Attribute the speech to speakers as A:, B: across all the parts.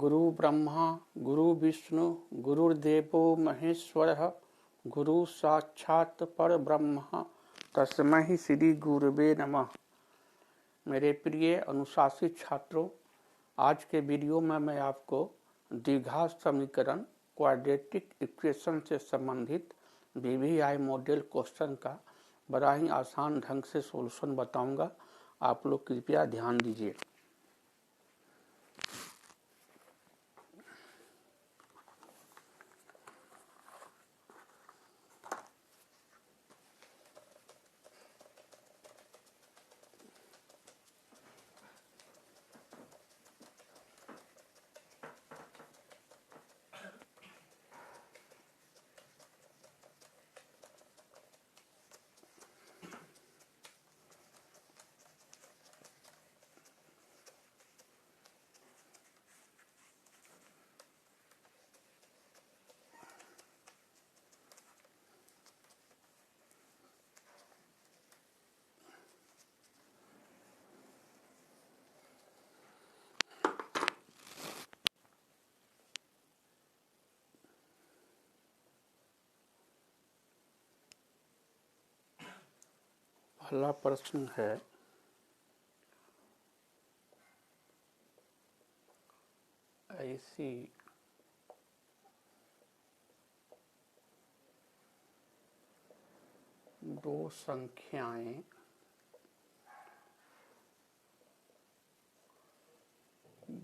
A: गुरु ब्रह्मा गुरु विष्णु गुरुर्देवो महेश्वरः गुरु साक्षात परब्रह्म तस्मै श्री गुरुवे नमः। मेरे प्रिय अनुशासित छात्रों, आज के वीडियो में मैं आपको द्विघात समीकरण क्वाड्रेटिक इक्वेशन से संबंधित वीवीआई मॉडल क्वेश्चन का बड़ा ही आसान ढंग से सॉल्यूशन बताऊंगा। आप लोग कृपया ध्यान दीजिए। पहला प्रश्न है, ऐसी दो संख्याएं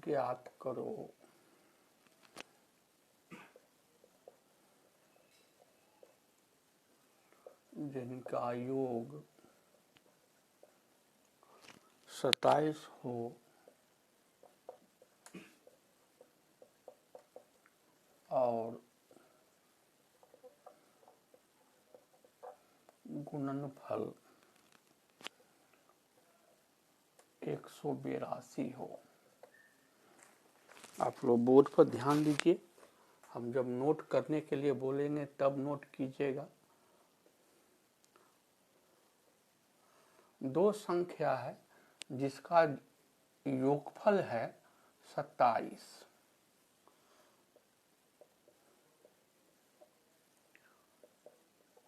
A: ज्ञात करो जिनका योग 27 हो और गुणनफल 182 हो। आप लोग बोर्ड पर ध्यान दीजिए। हम जब नोट करने के लिए बोलेंगे तब नोट कीजिएगा। दो संख्या है जिसका योगफल है 27।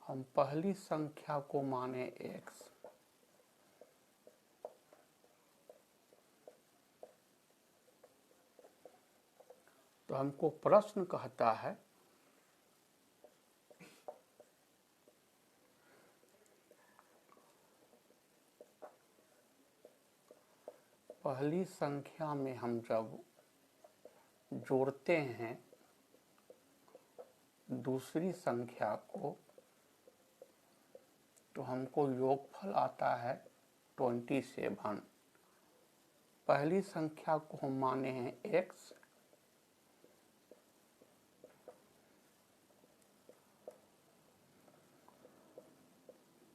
A: हम पहली संख्या को माने x, तो हमको प्रश्न कहता है पहली संख्या में हम जब जोड़ते हैं दूसरी संख्या को तो हमको योगफल आता है 27। पहली संख्या को हम माने हैं x,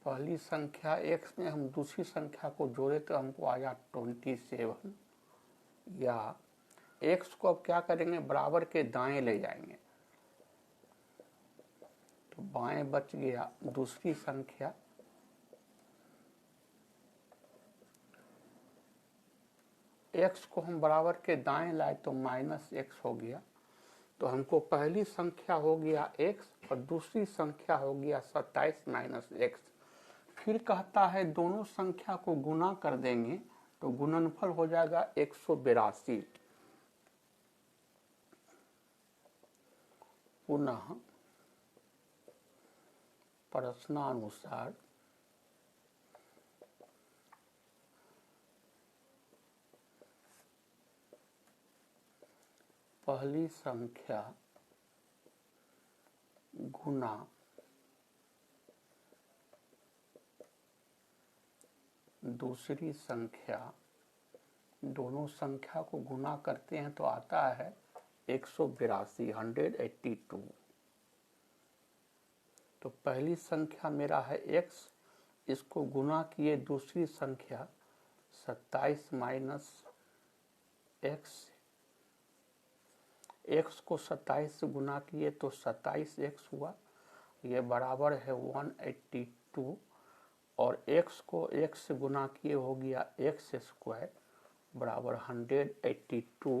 A: पहली संख्या x में हम दूसरी संख्या को जोड़े तो हमको आया 27। या x को अब क्या करेंगे, बराबर के दाएं ले जाएंगे तो बाएं बच गया दूसरी संख्या। x को हम बराबर के दाएं लाए तो -x हो गया। तो हमको पहली संख्या हो गया x और दूसरी संख्या हो गया 27 - x। फिर कहता है दोनों संख्या को गुना कर देंगे तो गुणनफल हो जाएगा 182। पुनः प्रश्नानुसार पहली संख्या गुना दूसरी संख्या, दोनों संख्या को गुना करते हैं तो आता है 182, 182। तो पहली संख्या मेरा है x, इसको गुना किए दूसरी संख्या 27 - x, x को 27 से गुना किए तो 27x हुआ, ये बराबर है 182। और x को x से गुना किए हो गया x² बराबर 182।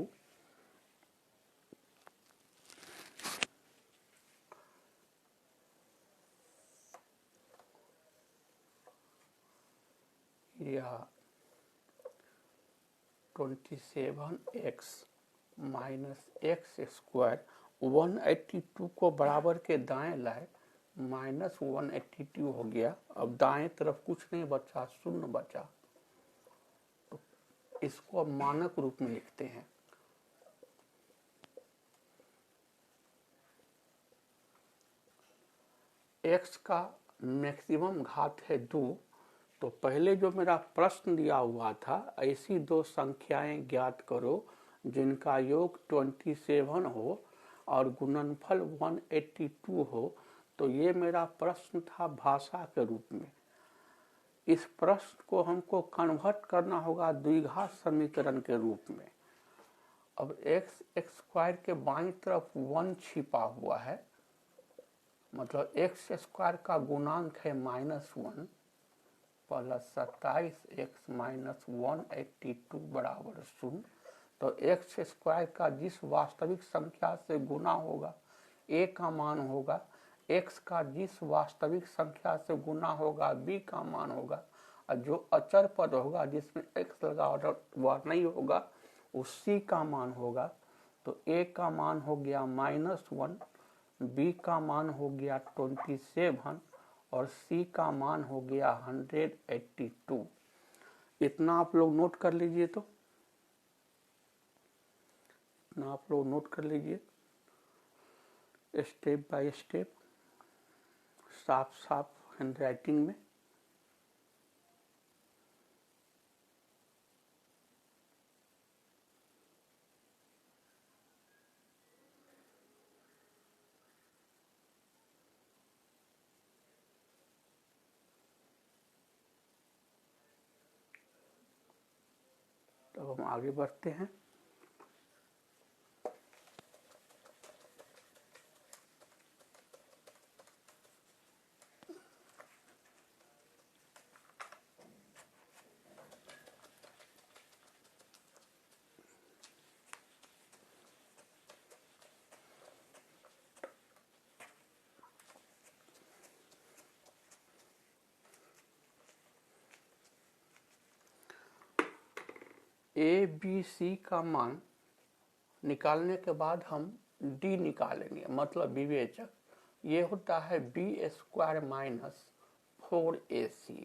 A: यह 27x माइनस एक्स स्क्वायर 182 को बराबर के दाएं लाए, -182 हो गया। अब दाएं तरफ कुछ नहीं बचा, शून्य बचा, तो इसको अब मानक रूप में लिखते हैं। x का मैक्सिमम घात है 2, तो पहले जो मेरा प्रश्न दिया हुआ था, ऐसी दो संख्याएं ज्ञात करो जिनका योग 27 हो और गुणनफल 182 हो, तो ये मेरा प्रश्न था भाषा के रूप में। इस प्रश्न को हमको कन्वर्ट करना होगा द्विघात समीकरण के रूप में। अब x स्क्वायर के बाईं तरफ 1 छिपा हुआ है, मतलब एक्स स्क्वायर का गुणांक है -1 प्लस 27x माइनस 182 बराबर 0। तो एक्स स्क्वायर का जिस वास्तविक संख्या से गुना होगा a का मान होगा, x का जिस वास्तविक संख्या से गुना होगा b का मान होगा, और जो अचर पद होगा जिसमें x लगा वह नहीं होगा, उस c का मान होगा। तो a का मान हो गया -1, b का मान हो गया 27 और c का मान हो गया 182। इतना आप लोग नोट कर लीजिए, तो इतना आप लोग नोट कर लीजिए, स्टेप बाय स्टेप, साफ साफ हैंडराइटिंग में। तो हम आगे बढ़ते हैं। ए बी सी का मान निकालने के बाद हम डी निकालेंगे, मतलब विवेचक। ये होता है B square minus 4ac।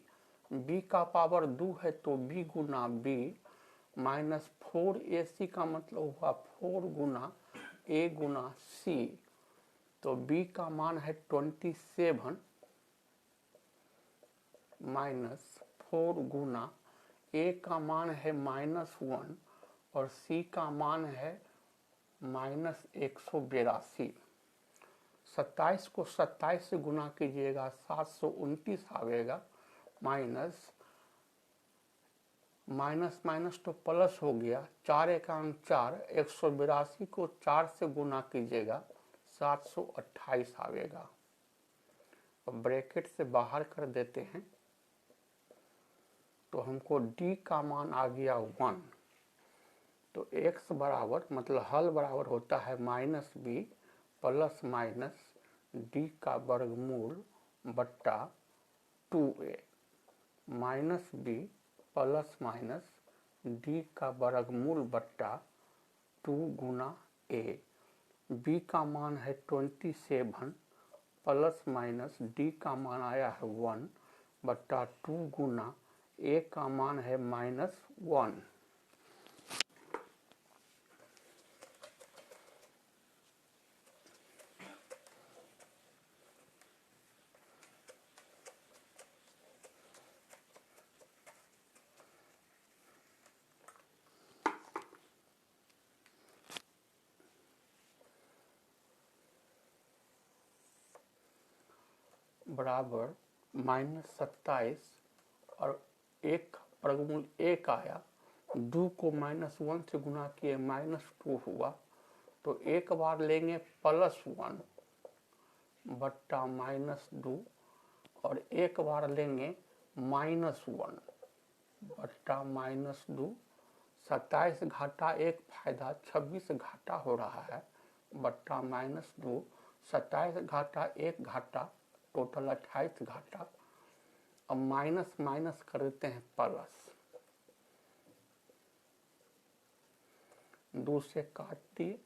A: B का पावर 2 है तो b गुना b माइनस 4ac का मतलब हुआ 4 गुना a गुना c। तो b का मान है 27 माइनस 4 गुना a का मान है -1 और c का मान है -182। 27 को 27 से गुना कीजिएगा 729 आवेगा, माइनस माइनस माइनस तो प्लस हो गया, 4 एकांग 4, 182 को 4 से गुना कीजिएगा 728 आवेगा। अब ब्रैकेट से बाहर कर देते हैं, तो हमको d का मान आ गया 1। तो x बराबर, मतलब हल बराबर होता है -b प्लस माइनस d का वर्गमूल बट्टा 2a, -b plus minus d का वर्गमूल बट्टा 2 गुना a। b का मान है 27 प्लस माइनस d का मान आया है 1 बट्टा 2 गुना a का मान है -1। बराबर -27 और 1 वर्गमूल 1 आया, 2 को -1 से गुना किए -2 हुआ, तो एक बार लेंगे +1 बट्टा -2 और एक बार लेंगे -1 बट्टा -2। 27 घाटा 1 फायदा 26 घाटा हो रहा है बट्टा -2। 27 घाटा 1 घाटा, टोटल 28 घाटा। अब माइनस माइनस कर देते हैं प्लस, 2 से काट दिए,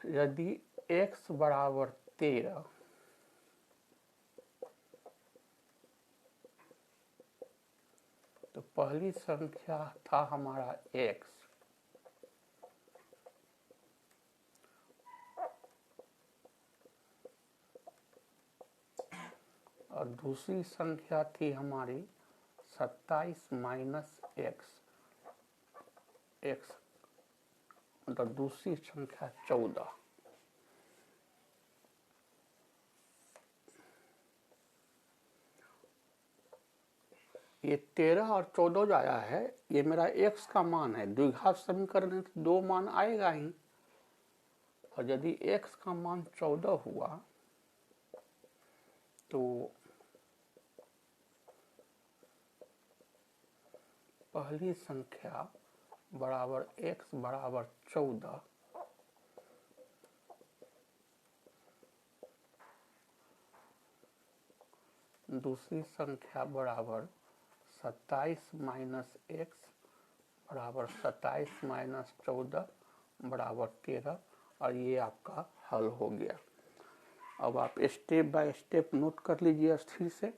A: यदि x बराबर 13 तो पहली संख्या था हमारा x, और दूसरी संख्या थी हमारी 27 माइनस x, मतलब दूसरी संख्या 14। ये 13 और 14 जो आया है ये मेरा x का मान है। द्विघात समीकरण में तो 2 मान आएगा ही, और यदि x का मान 14 हुआ तो पहली संख्या बराबर x बराबर 14, दूसरी संख्या बराबर 27 माइनस x बराबर 27 माइनस 14 बराबर 13, और ये आपका हल हो गया। अब आप स्टेप बाय स्टेप नोट कर लीजिए स्थिर से।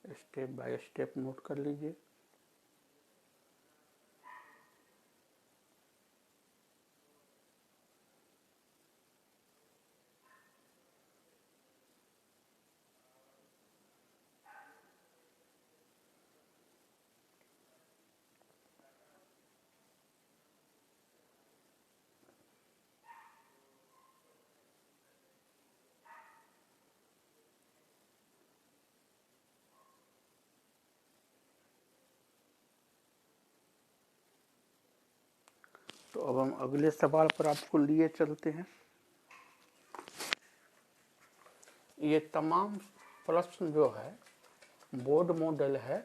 A: स्टेप बाय स्टेप नोट कर लीजिए। तो अब हम अगले सवाल पर आपको लिए चलते हैं। ये तमाम प्रश्न जो है बोर्ड मॉडल है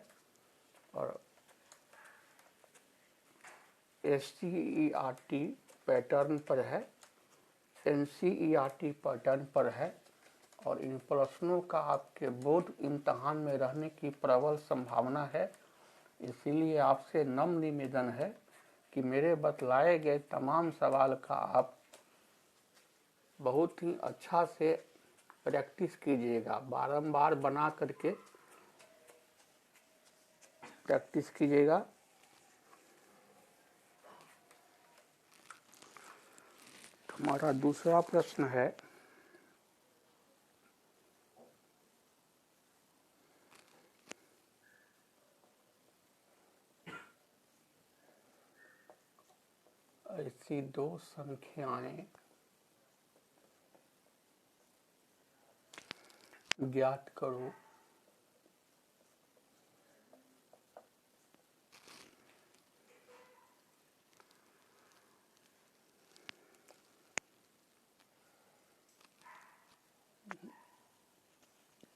A: और SCERT पैटर्न पर है, NCERT पैटर्न पर है, और इन प्रश्नों का आपके बोर्ड इम्तहान में रहने की प्रबल संभावना है। इसीलिए आपसे नम्र निवेदन है कि मेरे बतलाए गए तमाम सवाल का आप बहुत ही अच्छा से प्रैक्टिस कीजिएगा, बारंबार बना करके प्रैक्टिस कीजिएगा। हमारा दूसरा प्रश्न है, ऐसी 2 संख्याएं ज्ञात करो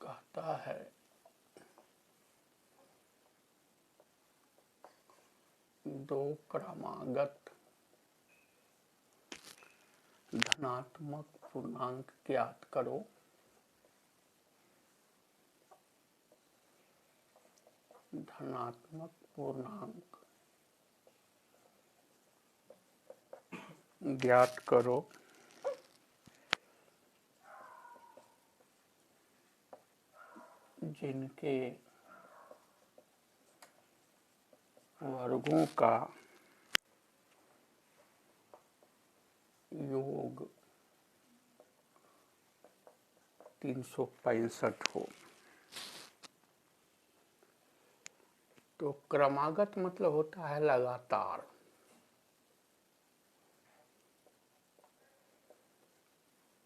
A: कहता है। दो क्रमागत धनात्मक पूर्णांक ज्ञात करो। धनात्मक पूर्णांक ज्ञात करो जिनके वर्गों का योग 365 हो। तो क्रमागत मतलब होता है लगातार।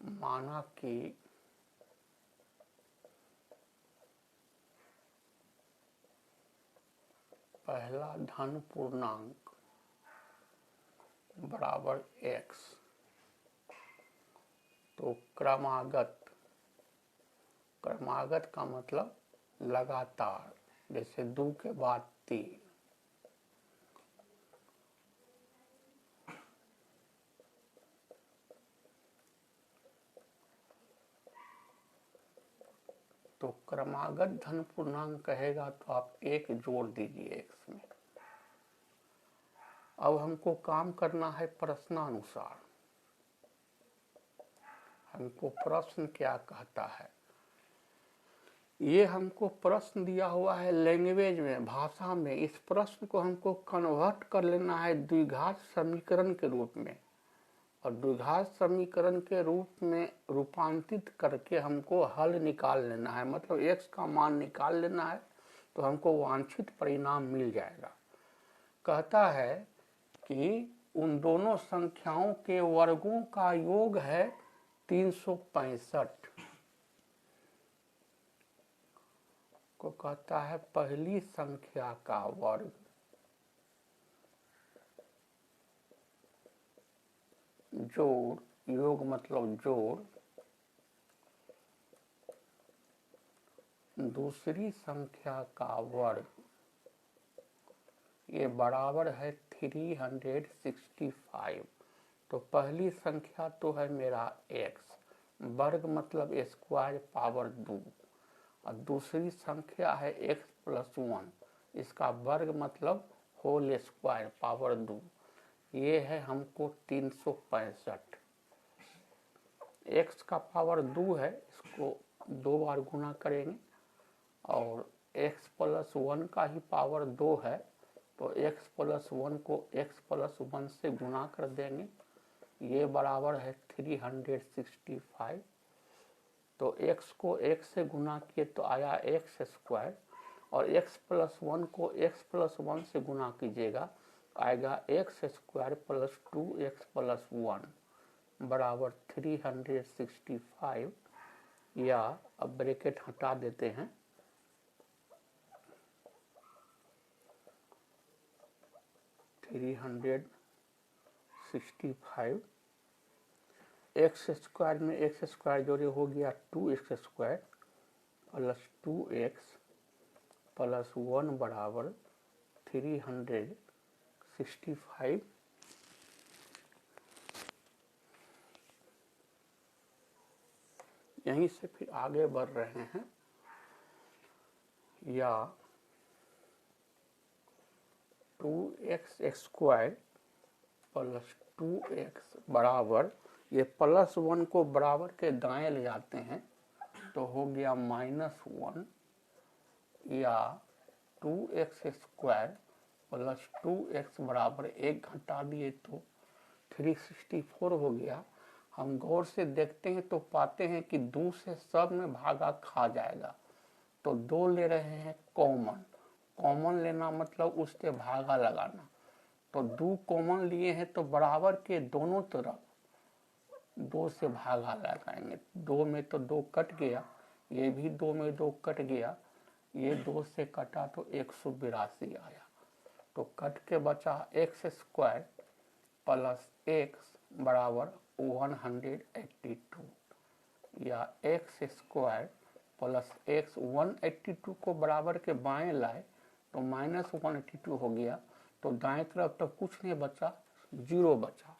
A: माना कि पहला धन पूर्णांक बराबर x, तो क्रमागत, क्रमागत का मतलब लगातार, जैसे 2 के बाद 3। तो क्रमागत धन पूर्णांक कहेगा तो आप 1 जोड़ दीजिए x में। अब हमको काम करना है प्रश्नानुसार। हमको प्रश्न क्या कहता है, ये हमको प्रश्न दिया हुआ है लैंग्वेज में, भाषा में। इस प्रश्न को हमको कन्वर्ट कर लेना है द्विघात समीकरण के रूप में, और द्विघात समीकरण के रूप में रूपांतरित करके हमको हल निकाल लेना है, मतलब x का मान निकाल लेना है, तो हमको वांछित परिणाम मिल जाएगा। कहता है कि उन दोनों संख्याओं के वर्गों का योग है 365 को कहता है पहली संख्या का वर्ग जोड़, योग मतलब जोड़, दूसरी संख्या का वर्ग, ये बराबर है 365। तो पहली संख्या तो है मेरा x, वर्ग मतलब स्क्वायर पावर 2, और दूसरी संख्या है x प्लस 1, इसका वर्ग मतलब होल स्क्वायर पावर 2। ये है हमको 365। x का पावर 2 है, इसको 2 बार गुना करेंगे, और x प्लस 1 का ही पावर 2 है, तो x प्लस 1 को x प्लस 1 से गुना कर देंगे, ये बराबर है 365। तो x को x से गुना किए तो आया x स्क्वायर, और x प्लस 1 को x प्लस 1 से गुना कीजिएगा, आएगा x square plus 2x plus 1 बराबर 365। या अब ब्रैकेट हटा देते हैं, x स्क्वायर में x स्क्वायर जोड़े हो गया 2x square plus 2x plus 1 बराबर 365। यहीं से फिर आगे बढ़ रहे हैं, या 2x स्क्वायर प्लस 2x बराबर, ये प्लस 1 को बराबर के दाएं ले जाते हैं तो हो गया -1, या 2x स्क्वायर प्लस 2x बराबर 1 घटा दिए तो 364 हो गया। हम गौर से देखते हैं तो पाते हैं कि 2 से सब में भागा खा जाएगा, तो 2 ले रहे हैं कॉमन। कॉमन लेना मतलब उससे भागा लगाना, तो 2 कॉमन लिए हैं तो बराबर के दोनों तरफ 2 से भागा लगाएंगे। 2 में तो 2 कट गया, ये भी 2 में 2 कट गया, ये 2 से कटा तो 182 आया। तो कट के बचा x स्क्वायर प्लस x बराबर 182, या x स्क्वायर प्लस x 182 को बराबर के बाएं लाए तो -182 हो गया, तो दाएं तरफ तो कुछ नहीं बचा, 0 बचा।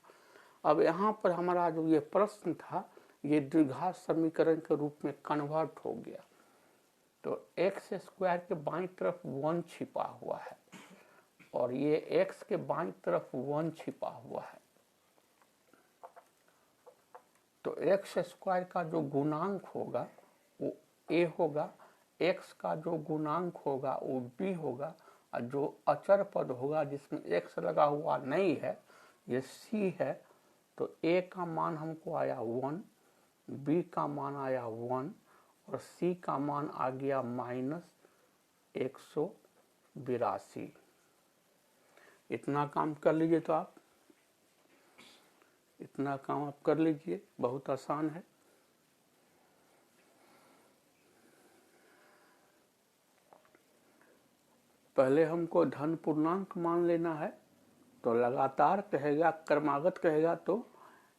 A: अब यहाँ पर हमारा जो ये प्रश्न था ये द्विघात समीकरण के रूप में कन्वर्ट हो गया। तो x स्क्वायर के बाईं तरफ 1 छिपा हुआ है, और ये x के बाईं तरफ 1 छिपा हुआ है, तो x स्क्वायर का जो गुणांक होगा वो a होगा, x का जो गुणांक होगा वो b होगा, और जो अचर पद होगा जिसमें x लगा हुआ नहीं है, ये c है, तो a का मान हमको आया 1, b का मान आया 1, और c का मान आ गया -182। इतना काम कर लीजिए, तो आप इतना काम आप कर लीजिए, बहुत आसान है। पहले हमको धन पूर्णांक मान लेना है, तो लगातार कहेगा, क्रमागत कहेगा तो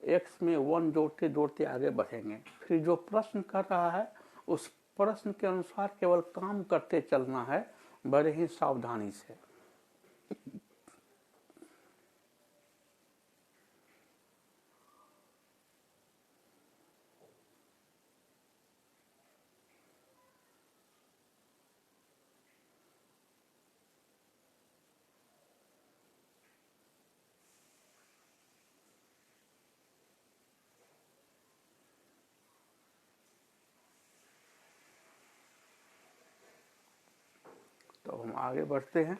A: x में 1 जोड़ते जोड़ते आगे बढ़ेंगे। फिर जो प्रश्न कर रहा है उस प्रश्न के अनुसार केवल काम करते चलना है, बड़े ही सावधानी से। तो हम आगे बढ़ते हैं।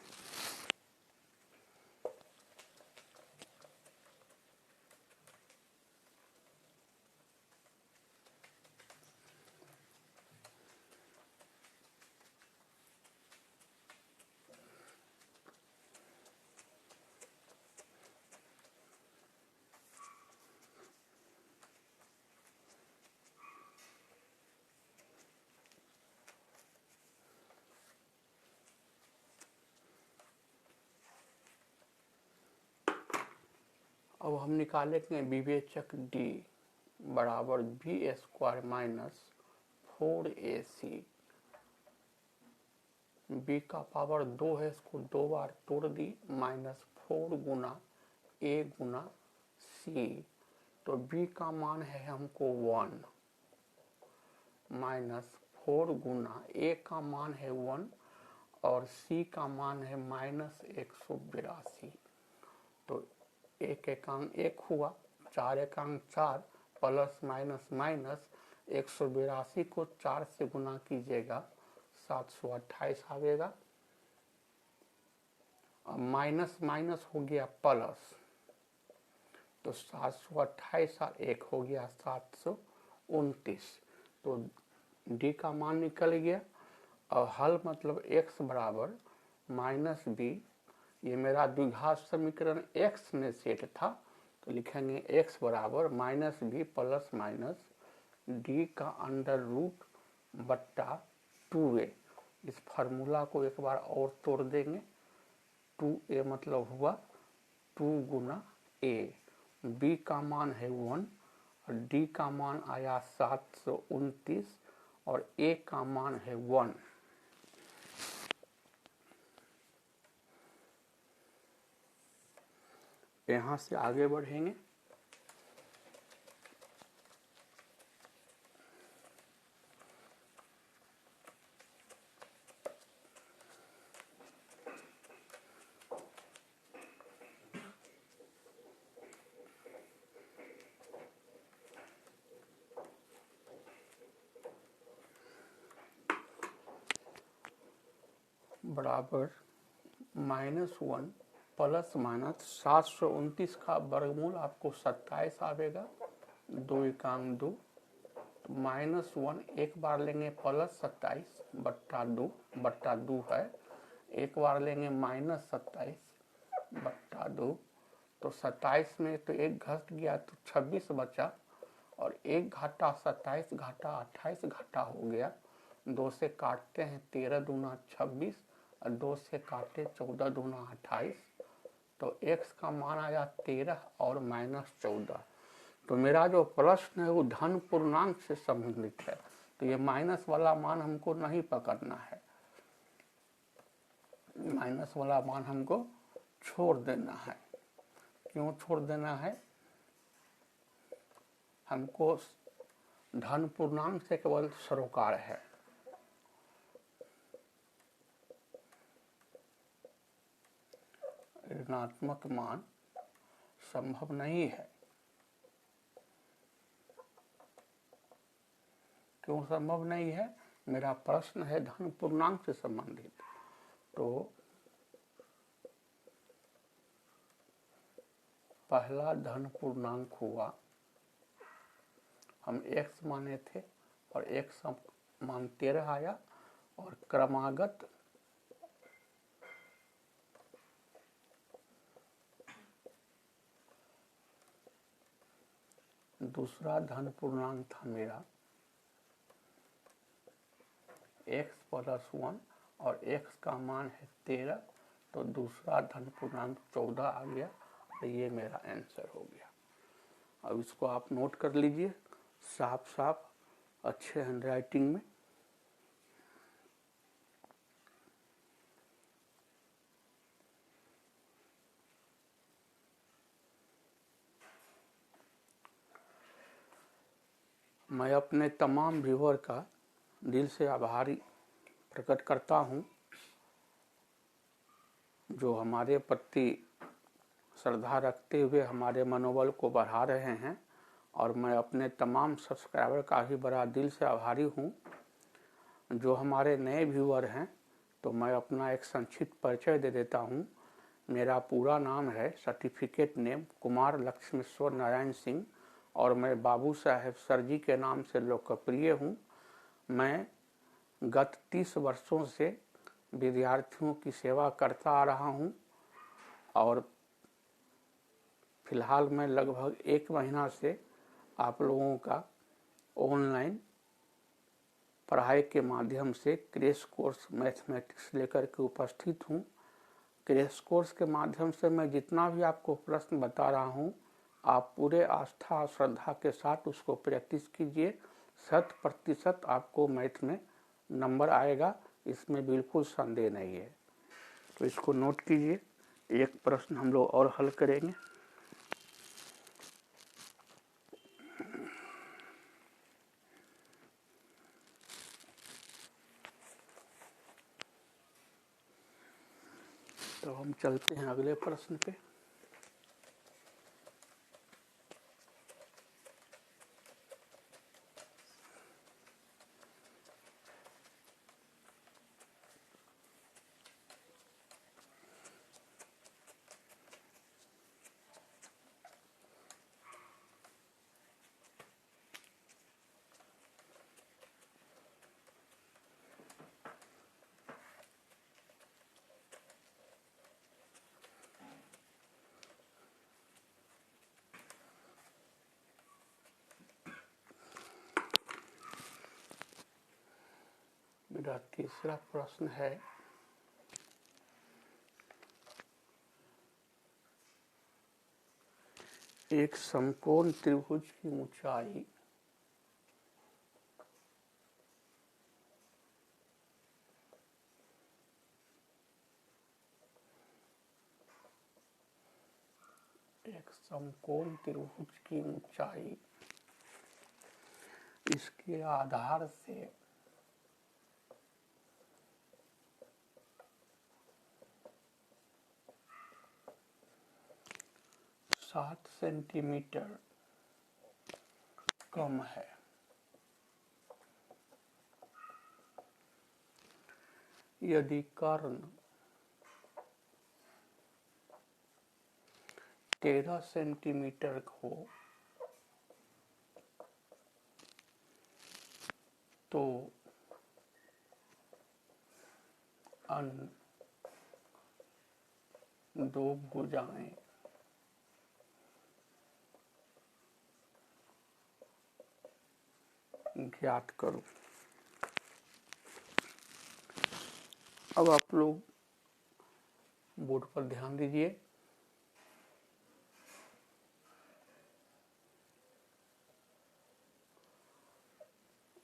A: अब हम निकालेंगे विवेचक D बराबर b² माइनस 4ac। b का पावर 2 है, इसको 2 बार तोड़ दी, माइनस 4 गुना a गुना c। तो b का मान है हमको 1, माइनस 4 गुना a का मान है 1 और c का मान है माइनस 182। तो एक एकांक 1 हुआ, 4 एकांक 4, प्लस माइनस माइनस 182 को 4 से गुना कीजिएगा 728 आवेगा। अब माइनस माइनस हो गया प्लस, तो 728 और 1 हो गया 729। तो डी का मान निकल गया। और हल मतलब x बराबर माइनस बी, ये मेरा द्विघात समीकरण x में सेट था, तो लिखेंगे x बराबर minus B plus minus D का अंडर रूट बट्टा 2a। इस फार्मूला को एक बार और तोड़ देंगे। 2a मतलब हुआ 2 गुना a, b का मान है 1 और d का मान आया 729 और a का मान है 1। यहाँ से आगे बढ़ेंगे। बराबर -1 प्लस माइनस 729 का वर्गमूल आपको 27 आवेगा, 2 एकांक 2। -1 एक बार लेंगे प्लस 27 बट्टा 2 है, एक बार लेंगे माइनस 27 बट्टा 2। तो 27 में तो एक घट गया तो 26 बचा, और एक घाटा 27 घाटा 28 घाटा हो गया। 2 से काटते हैं 13 दूना 26 और 2 से काटे 14 दूना 28। तो x का मान आया 13 और माइनस 14। तो मेरा जो प्रश्न है वो धन पूर्णांक से संबंधित है, तो ये माइनस वाला मान हमको नहीं पकड़ना है, माइनस वाला मान हमको छोड़ देना है। क्यों छोड़ देना है? हमको धन पूर्णांक से केवल सरोकार है। ऋणात्मक मान संभव नहीं है। क्यों संभव नहीं है? मेरा प्रश्न है धन पूर्णांक से संबंधित। तो पहला धन पूर्णांक हुआ, हम x माने थे और x मान 13 आया, और क्रमागत दूसरा धन पूर्णांक था मेरा x प्लस 1 और x का मान है 13, तो दूसरा धन पूर्णांक 14 आ गया। तो ये मेरा आंसर हो गया। अब इसको आप नोट कर लीजिए साफ साफ अच्छे हैंडराइटिंग में। मैं अपने तमाम व्यूअर का दिल से आभारी प्रकट करता हूँ जो हमारे प्रति श्रद्धा रखते हुए हमारे मनोबल को बढ़ा रहे हैं, और मैं अपने तमाम सब्सक्राइबर का भी बड़ा दिल से आभारी हूँ। जो हमारे नए व्यूअर हैं तो मैं अपना एक संक्षिप्त परिचय दे देता हूँ। मेरा पूरा नाम है सर्टिफिकेट नेम कुमार लक्ष्मेश्वर नारायण सिंह, और मैं बाबू साहेब सर जी के नाम से लोकप्रिय हूँ। मैं गत 30 वर्षों से विद्यार्थियों की सेवा करता आ रहा हूँ, और फिलहाल मैं लगभग 1 महीना से आप लोगों का ऑनलाइन पढ़ाई के माध्यम से क्रैश कोर्स मैथमेटिक्स लेकर के उपस्थित हूँ। क्रैश कोर्स के माध्यम से मैं जितना भी आपको प्रश्न बता रहा हूँ, आप पूरे आस्था और श्रद्धा के साथ उसको प्रैक्टिस कीजिए। 100% आपको मैथ में नंबर आएगा, इसमें बिल्कुल संदेह नहीं है। तो इसको नोट कीजिए। एक प्रश्न हम लोग और हल करेंगे। तो हम चलते हैं अगले प्रश्न पे। मेरा तीसरा प्रश्न है, एक समकोण त्रिभुज की ऊंचाई इसके आधार से 7 सेंटीमीटर कम है। यदि कर्ण 13 सेंटीमीटर हो तो अन्य 2 भुजाएं ज्ञात करो। अब आप लोग बोर्ड पर ध्यान दीजिए।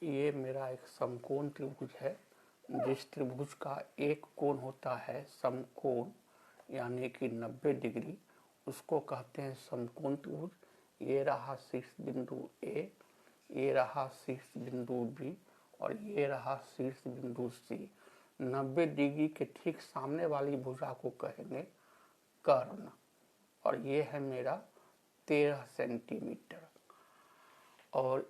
A: ये मेरा एक समकोण त्रिभुज है। जिस त्रिभुज का एक कोण होता है समकोण यानी कि 90 डिग्री, उसको कहते हैं समकोण त्रिभुज। ये रहा शीर्ष बिंदु ए, ये रहा शीर्ष बिंदु बी, और ये रहा शीर्ष बिंदु सी। 90 डिग्री के ठीक सामने वाली भुजा को कहेंगे कर्ण, और ये है मेरा 13 सेंटीमीटर। और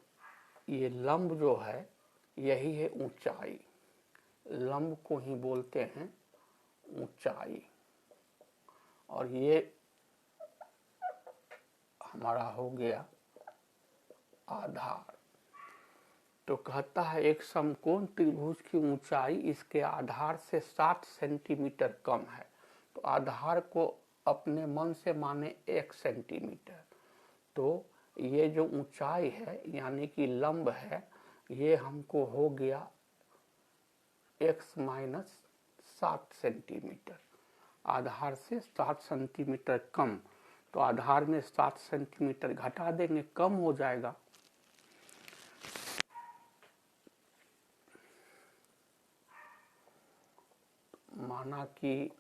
A: ये लंब जो है यही है ऊंचाई। लंब को ही बोलते हैं ऊंचाई। और ये हमारा हो गया आधार। तो कहता है एक समकोण त्रिभुज की ऊंचाई इसके आधार से 7 सेंटीमीटर कम है। तो आधार को अपने मन से माने 1 सेंटीमीटर। तो ये जो ऊंचाई है यानी कि लंब है, ये हमको हो गया x माइनस 7 सेंटीमीटर। आधार से 7 सेंटीमीटर कम। तो आधार में 7 सेंटीमीटर घटा देंगे, कम हो जाएगा। माना कि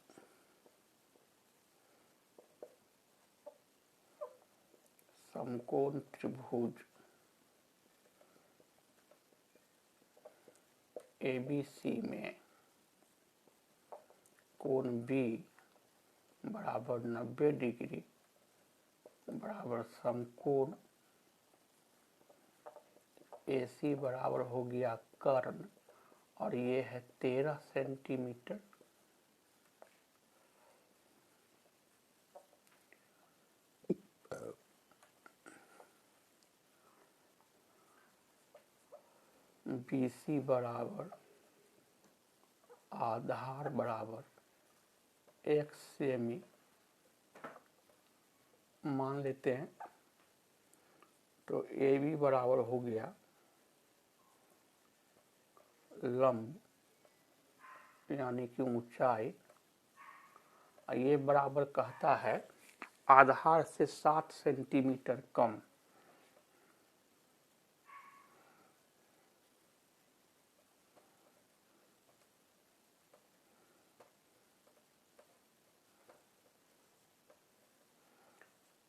A: समकोण त्रिभुज ABC में कोण B बराबर 90 डिग्री बराबर समकोण AC बराबर हो गया कर्ण, और ये है 13 सेंटीमीटर। BC बराबर आधार बराबर x सेमी मान लेते हैं, तो AB बराबर हो गया लंब यानी कि ऊंचाई, ये बराबर कहता है आधार से 7 सेंटीमीटर कम।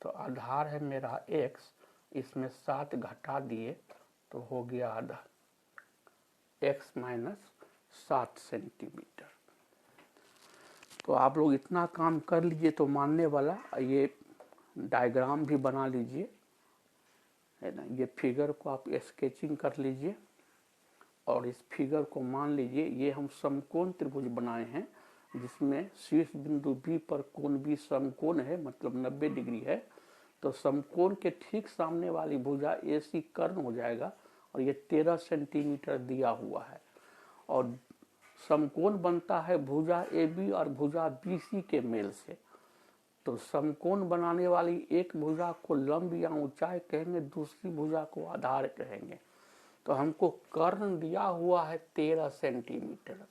A: तो आधार है मेरा x, इसमें 7 घटा दिए तो हो गया आधा x माइनस 7 सेंटीमीटर। तो आप लोग इतना काम कर लीजिए तो मानने वाला। ये डायग्राम भी बना लीजिए, है ना। ये फिगर को आप स्केचिंग कर लीजिए, और इस फिगर को मान लीजिए ये हम समकोण त्रिभुज बनाए हैं, जिसमें शीर्ष बिंदु B पर कोण B समकोण है, मतलब 90 डिग्री है। तो समकोण के ठीक सामने वाली भुजा AC कर्ण हो जाएगा, और ये 13 सेंटीमीटर दिया हुआ है। और समकोण बनता है भुजा AB और भुजा BC के मेल से। तो समकोण बनाने वाली एक भुजा को लंब या ऊंचाई कहेंगे, दूसरी भुजा को आधार कहेंगे। तो हमको कर्ण दिया हुआ है 13 सेंटीमीटर,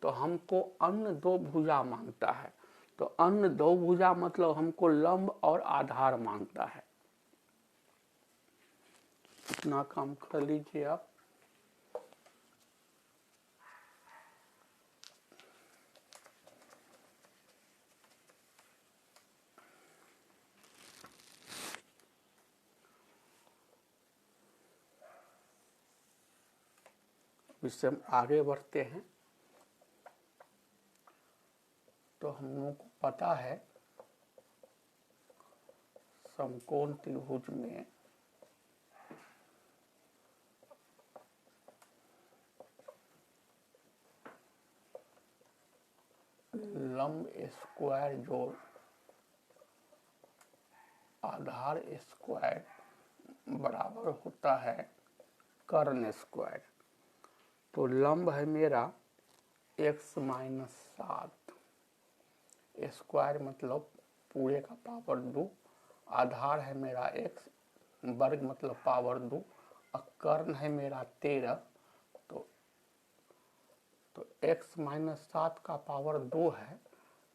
A: तो हमको अन्य दो भुजा मांगता है। तो अन्य दो भुजा मतलब हमको लंब और आधार मांगता है। इतना काम कर लीजिए आप। इससे हम आगे बढ़ते हैं। तो हम लोगों को पता है समकोण त्रिभुज में लंब स्क्वायर जोड़ आधार स्क्वायर बराबर होता है कर्ण स्क्वायर। तो लंब है मेरा x माइनस 7, स्क्वायर मतलब पूरे का पावर 2, आधार है मेरा x, वर्ग मतलब पावर 2, और कर्ण है मेरा 13। तो x माइनस 7 का पावर 2 है,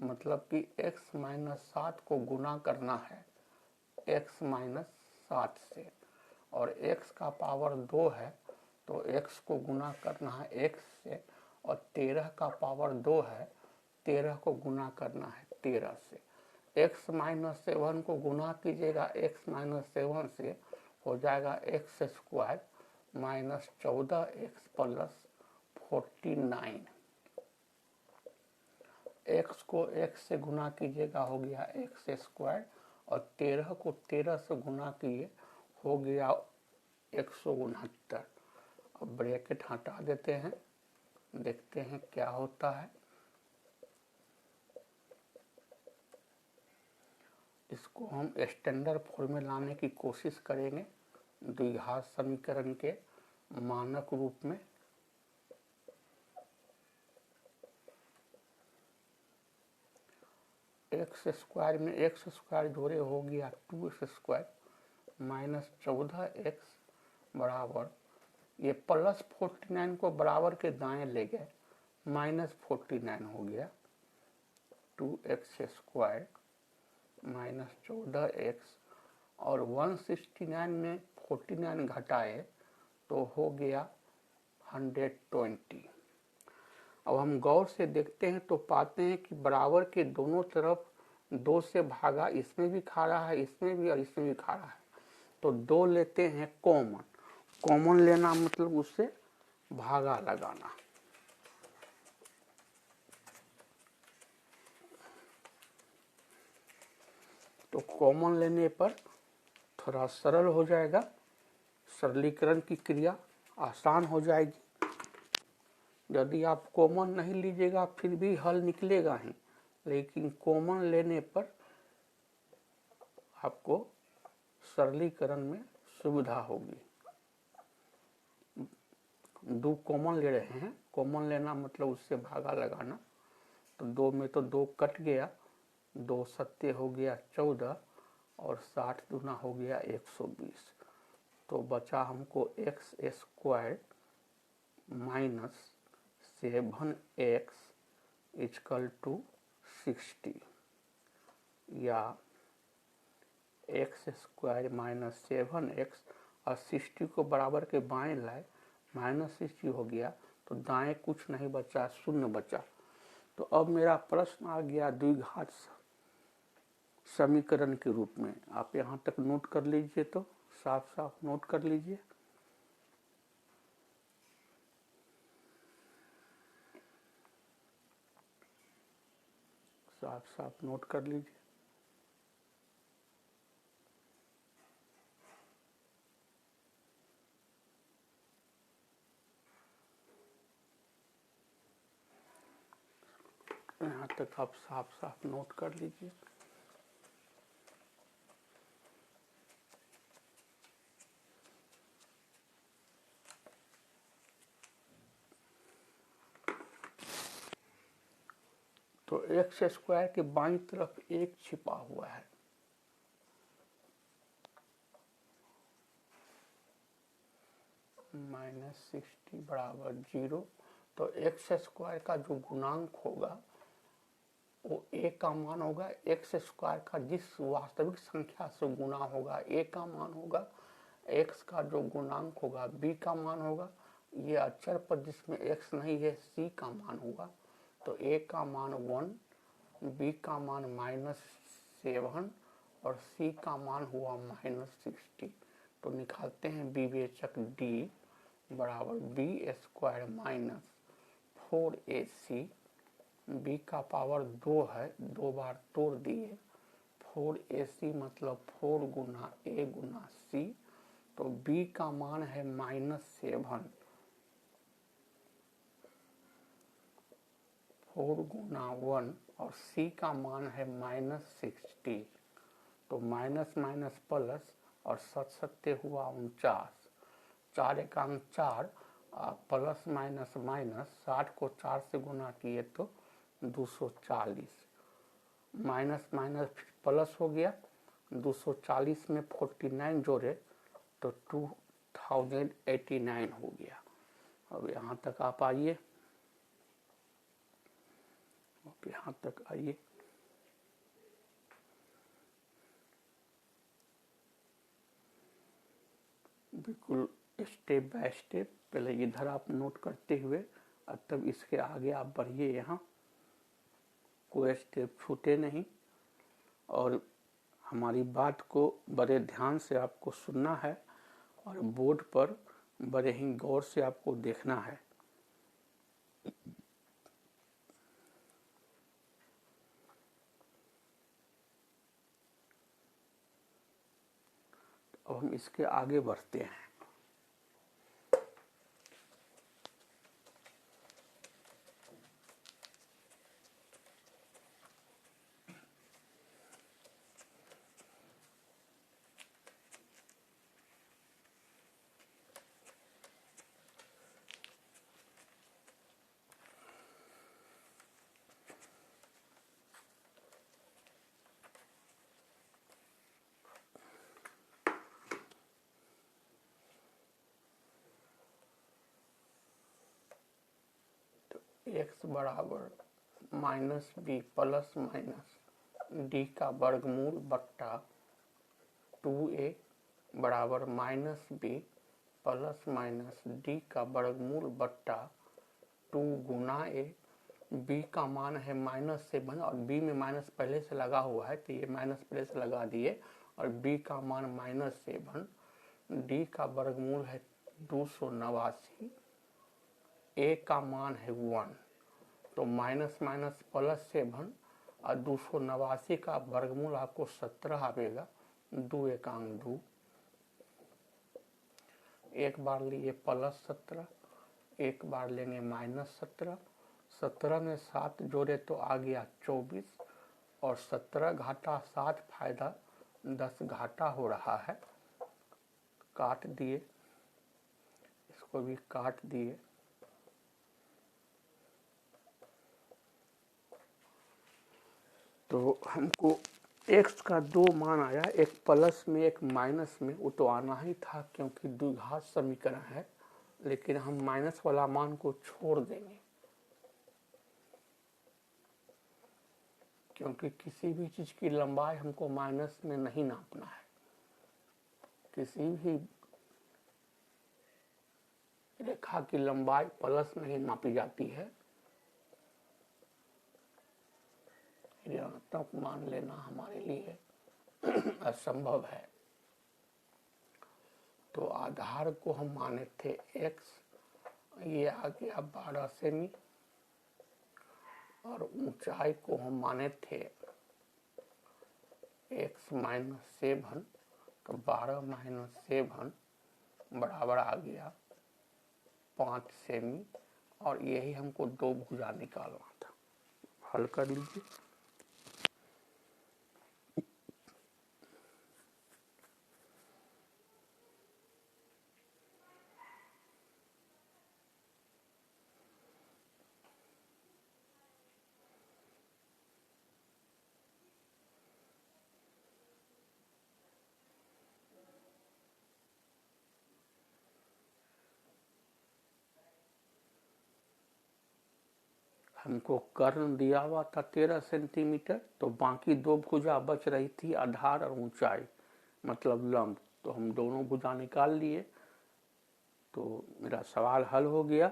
A: मतलब कि x माइनस 7 को गुना करना है x माइनस 7 से, और x का पावर 2 है तो x को गुना करना है x से, और 13 का पावर 2 है, 13 को गुना करना है 13 से। x माइनस 7 को गुना कीजिएगा x माइनस 7 से, हो जाएगा x square minus 14x plus 49। x को x से गुना कीजिएगा हो गया x स्क्वायर, और 13 को 13 से गुना किए हो गया 169। अब ब्रैकेट हटा देते हैं, देखते हैं क्या होता है। इसको हम स्टैंडर्ड फॉर्म में लाने की कोशिश करेंगे द्विघात समीकरण के मानक रूप में। एक्स स्क्वायर में एक्स स्क्वायर जोड़े हो गया 2x स्क्वायर माइनस 14x बराबर, ये प्लस 49 को बराबर के दाएं ले गए, माइनस 49 हो गया 2x स्क्वायर माइनस 14x और 169 में 49 घटाए तो हो गया 120। अब हम गौर से देखते हैं तो पाते हैं कि बराबर के दोनों तरफ 2 से भागा, इसमें भी खा रहा है, इसमें भी और इसमें भी खा रहा है, तो 2 लेते हैं कॉमन। कॉमन लेना मतलब उससे भागा लगाना। तो कॉमन लेने पर थोड़ा सरल हो जाएगा, सरलीकरण की क्रिया आसान हो जाएगी। यदि आप कॉमन नहीं लीजिएगा फिर भी हल निकलेगा ही, लेकिन कॉमन लेने पर आपको सरलीकरण में सुविधा होगी। 2 कॉमन ले रहे हैं, कॉमन लेना मतलब उससे भागा लगाना। तो 2 में तो 2 कट गया, 2 सत्ते हो गया 14 और 60 दूना हो गया 120। तो बचा हमको X square minus 7x equal to 60, या एक्स स्क्वायर माइनस 7x और 60 को बराबर के बाएं लाए, माइनस 60 हो गया तो दाएं कुछ नहीं बचा, शून्य बचा। तो अब मेरा प्रश्न आ गया द्विघात समीकरण के रूप में। आप यहाँ तक नोट कर लीजिए, तो साफ साफ नोट कर लीजिए। साफ साफ नोट कर लीजिए। यहाँ तक आप साफ साफ नोट कर लीजिए। तो एक्स स्क्वायर के बाईं तरफ 1 छिपा हुआ है, माइनस 60 बराबर 0। तो एक्स स्क्वायर का जो गुणांक होगा वो a का मान होगा, एक्स स्क्वायर का जिस वास्तविक संख्या से गुना होगा a का मान होगा, x का जो गुणांक होगा b का मान होगा, ये अक्षर पद जिसमें x नहीं है c का मान होगा। तो a का मान 1, b का मान -7 और c का मान हुआ -60। तो निकालते हैं विवेचक d बराबर B square minus 4ac, b का पावर 2 है, 2 बार तोड़ दिए, 4ac मतलब 4 गुना a गुना c। तो b का मान है -7, 4 गुना 1 और c का मान है -60। तो माइनस माइनस प्लस और 7 सत्ते हुआ 49, 4 एकांक 4, प्लस माइनस माइनस, 60 को 4 से गुना किए तो 240, माइनस माइनस प्लस हो गया, 240 में 49 जोड़े तो 2089 हो गया। अब यहाँ तक आप आइए, अब यहाँ तक आइए। बिल्कुल स्टेप बाय स्टेप, पहले इधर आप नोट करते हुए तब इसके आगे आप बढ़िए, यहाँ कोई स्टेप छूटे नहीं। और हमारी बात को बड़े ध्यान से आपको सुनना है और बोर्ड पर बड़े ही गौर से आपको देखना है। अब हम इसके आगे बढ़ते हैं। एक्स बराबर -b प्लस माइनस डी का वर्गमूल बट्टा 2a बराबर minus B plus minus D का वर्गमूल बट्टा 2 गुना ए। बी का मान है -7 और बी में माइनस पहले से लगा हुआ है तो ये माइनस पहले से लगा दिए और बी का मान -7। डी का वर्गमूल है 289, ए का मान है 1 तो माइनस माइनस प्लस 7 और 289 का वर्गमूल आपको 17 आवेगा। 2 एकांक 2, एक बार लिए +17, एक बार लेंगे -17। 17 में 7 जोड़े तो आ गया 24 और 17 घाटा 7 फायदा 10 घाटा हो रहा है। काट दिए, इसको भी काट दिए। तो हमको x का 2 मान आया, एक प्लस में एक माइनस में, वो तो आना ही था क्योंकि द्विघात समीकरण है, लेकिन हम माइनस वाला मान को छोड़ देंगे क्योंकि किसी भी चीज की लंबाई हमको माइनस में नहीं नापना है। किसी भी रेखा की लंबाई प्लस में ही नापी जाती है, ऋणात्मक मान लेना हमारे लिए असंभव है। तो आधार को हम माने थे x, ये आ गया 12 सेमी और ऊंचाई को हम माने थे x - 7 तो 12 - 7 बराबर आ गया 5 सेमी और यही हमको 2 भुजा निकालना था। हल कर लीजिए। हमको कर्ण दिया हुआ था 13 सेंटीमीटर, तो बाकी 2 भुजा बच रही थी आधार और ऊंचाई मतलब लंब, तो हम दोनों भुजा निकाल लिए। तो मेरा सवाल हल हो गया।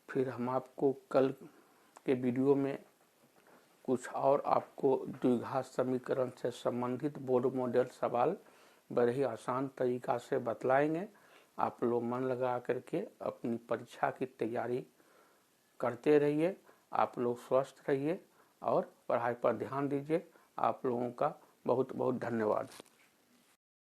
A: फिर हम आपको कल के वीडियो में कुछ और आपको द्विघात समीकरण से संबंधित बोर्ड मॉडल सवाल बड़े ही आसान तरीका से बतलाएंगे। आप लोग मन लगा करके अपनी परीक्षा की तैयारी करते रहिए। आप लोग स्वस्थ रहिए और पढ़ाई पर ध्यान दीजिए। आप लोगों का बहुत बहुत धन्यवाद।